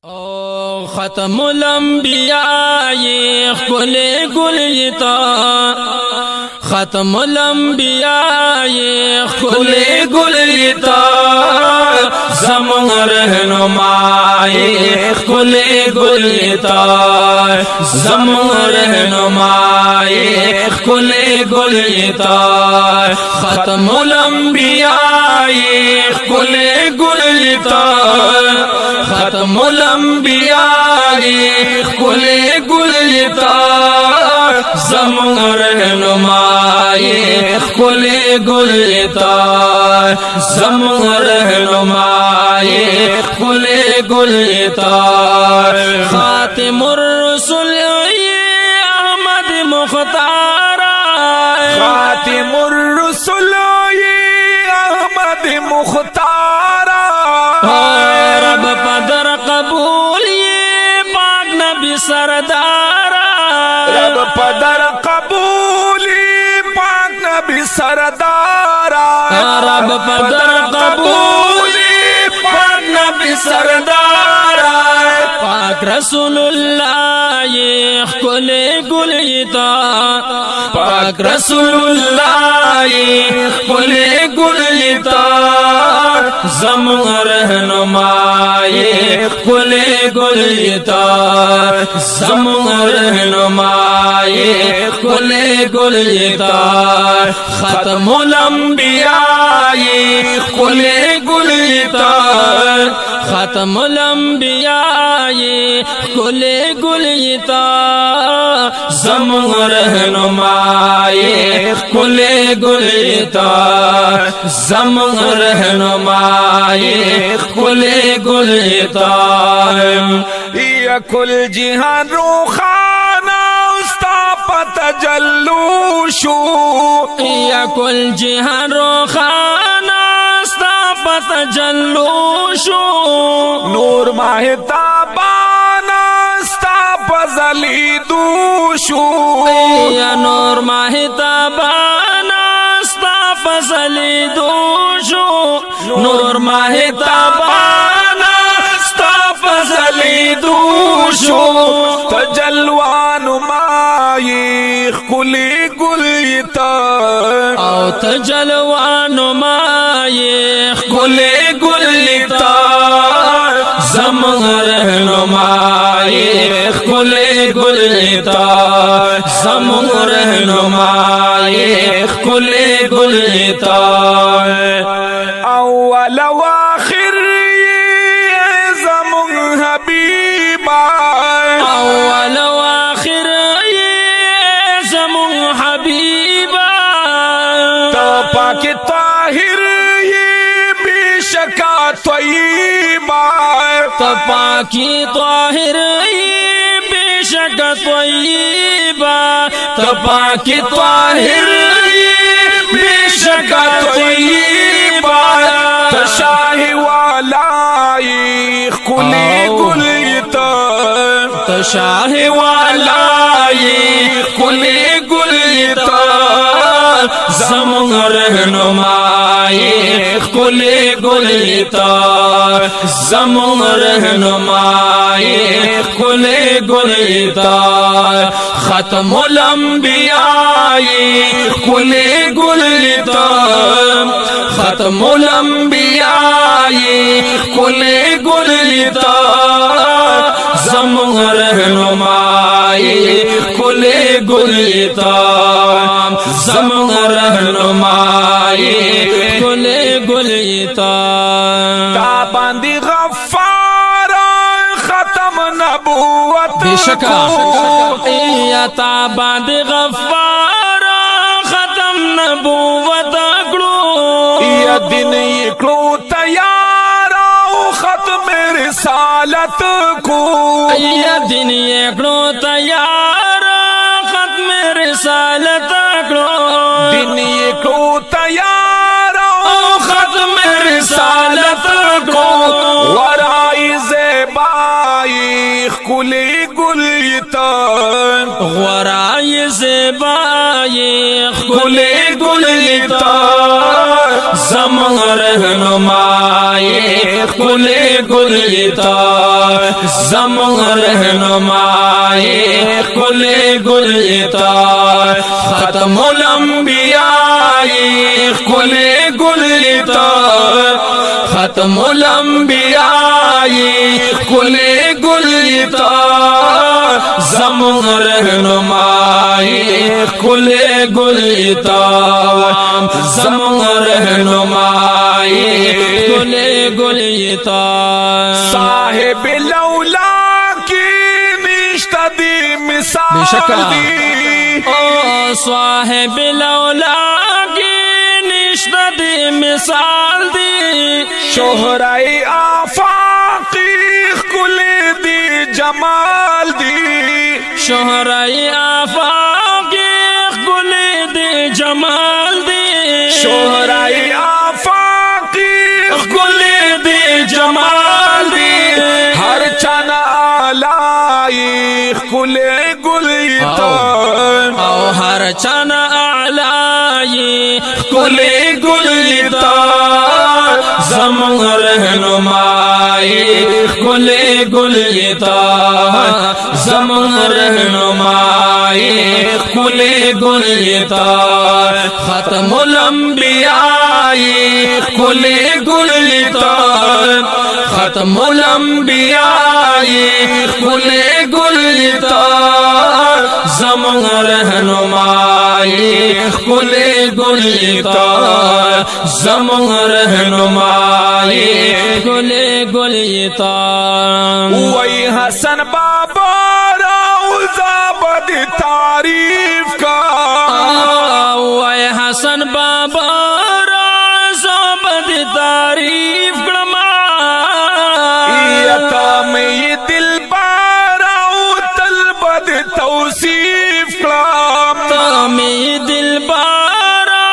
ختم الانبیاء خل گلیتا ختم الانبیاء خل گلیتا زمان رہنمائی خل گلیتا زمان رہنمائی خل گلیتا ختم الانبیاء خل گلیتا ختم الانبیاء خل گلیتا زمان رہنمائی خل گلیتا زمان رہنمائی خل گلیتا خاتم الرسل احمد مختار خاتم الرسل احمد مختار رب پدر قبول پاک نبی سردار رب پدر قبول پاک نبی سردار رب پدر قبول پاک نبی سردار پاک رسول اللہ خل گلیتا پاک رسول اللہ خل گلیتا زمان رہنمائی خل گلیتا زمان رہنمائی خل گلیتا ختم الانبیاء خل گلیتا ختم الانبیاء خل گلیتا زمان رہنمائی خل گلیتا زمان رہنمائی خل گلیتا یا کل جہان روخانہ استا پتجلوشو یا کل جہان روخانہ استا پتجلوشو نور ماہتابانا استا پزلی دوشو یا نور ماہتابانا استا پزلی دوشو نور ماہتابانا استا پزلی دوشو تجلوان مائی خلی گلیتا او تجلوان مائی خل گلیتا زمان رہنمائی خل گلیتا زمان رہنمائی خل گلیتا اول و آخر زمان حبیبا اول و آخر زمان حبیبا تو پاک طاہر بے شکا طیبا تو پاکی طاہر بے شک طیبا تو پاکی طاہر بے شک طیبا شاہ والائی خلی گلیتا شاہ والائی خل گلیتا زمان رہنمائی خل گلیتا زمان رہنمائی خل گلیتا ختم الانبیاء خل گلیتا ختم الانبیاء خل گلیتا زمان رہنمائی خل گلیتا زمان رہنمائی خل گلیتا تاباندی غفار ختم نبوت بے شکا یا تاباند غفار ختم نبوت اکڑو یا دن اکڑو تیار ختم رسالت کو یا دن اکڑو تیار ختم رسالت اکڑو دن اکڑو تیار ختم رسالت کو ورائی زیبائی خلی گلیتا غرائی زیبائی خل گلیتا زمان رہنمائی خل گلیتا زمون رہنمائی کل گلتا ختم الانبیاء کل گلتا ختم الانبیاء کل گلتا زمون رہنمائی کل گلتا زمون رہنمائی کل گلتا صاحب لولا کی نشتہ دی مثال دی او صاحب لولا کی نشتہ دی مثال دی شہرائے آفاقی کل دی جمال دی شہرائے آفاقی کل دی جمال دی شہرائے آفاقی کل دی جمال دی ہر چن آلائی کل گلتا او ہر چن آلائی کل گلتا زمون رہنمائی کل گلتا زمون رہنمائی کل گلتا ختم الانبیاء کل گلتا ختم الانبیاء کل گلتا زمون رہنمائی کل گلتا زمون رہنمائی کل گلتا وہی حسن بابا روزہ بد تعریف کا وہی حسن بابا روزہ بد تعریف کرما میں یہ دل بارا طلبد توصیف کلام تامی دل بارا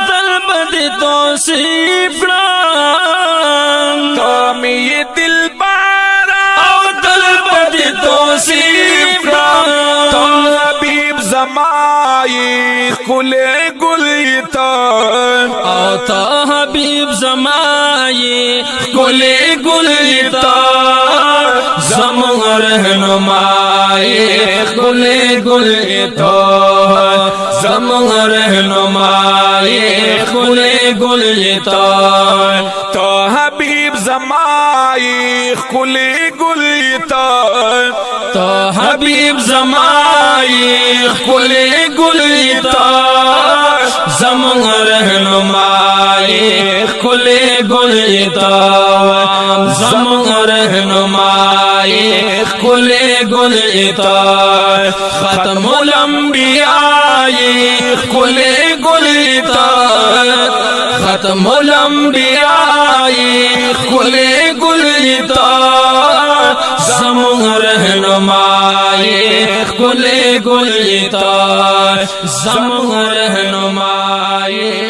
طلبد توصیف کرام تامی یہ دل بارا طلبد توصیف کرام تو حبیب زمائی کل گلتا او تا حبیب زمائی کل گلتا زمون رہنمائی کل گلتا زمون رہنمائی کل گلتا تو حبیب زمائی کل گلتا تو حبیب زمائی کل گلتا زمون رہنمائی کل گلتا زمون رہنمائی کل گلتا ختم الانبیاء کل گلتا ختم الانبیاء کل گلتا زمون رہنمائی کل گلتا زمون رہنمائی